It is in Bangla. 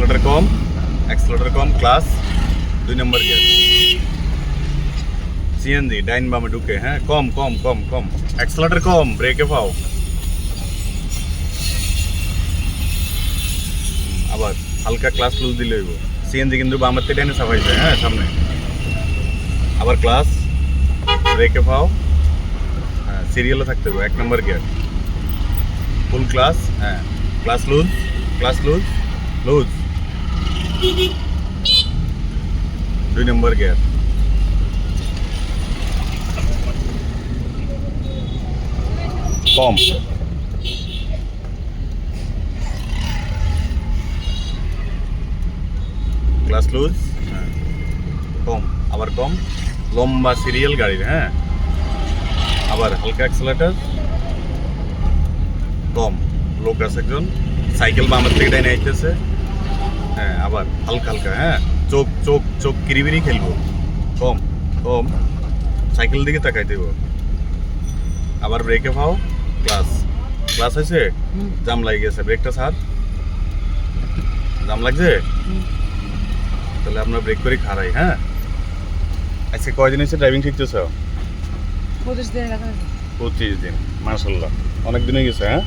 एक्सेलेरेटर कम क्लास 2 नंबर गियर सीएनजी डाइन बामे ढुके হ্যাঁ কম एक्सेलेरेटर कम ব্রেকে পাও আবার হালকা ক্লাস লুজ দিলে হইব সিএনজি কিন্তু বামের থেকে ডাইনে সাফাই যায় হ্যাঁ সামনে আবার ক্লাস ব্রেকে পাও হ্যাঁ সিরিয়ালে থাকতে হবে 1 নম্বর গিয়ার ফুল ক্লাস হ্যাঁ ক্লাস লুজ 2 নম্বর গিয়ার কম ক্লাস লুজ হ্যাঁ কম আবার কম লম্বা সিরিয়াল গাড়ির হ্যাঁ আবার হালকা অ্যাক্সেলারেটর কম লোক আছে একজন সাইকেল বামের থেকে ডাইনে আইতেছে হ্যাঁ আবার হালকা হ্যাঁ চোখ কিরিবিরি খেলবো কম সাইকেল দিকে তাকাই দেবো আবার ব্রেকে পাও ক্লাস হয়েছে জাম লাগে গেছে ব্রেকটা স্যার জাম লাগছে তাহলে আপনার ব্রেক করে খারাই হ্যাঁ আজকে কয়দিন হয়েছে ড্রাইভিং শিখতেছ 25 দিন 25 দিন মাশাআল্লাহ অনেক দিন হয়ে গেছে হ্যাঁ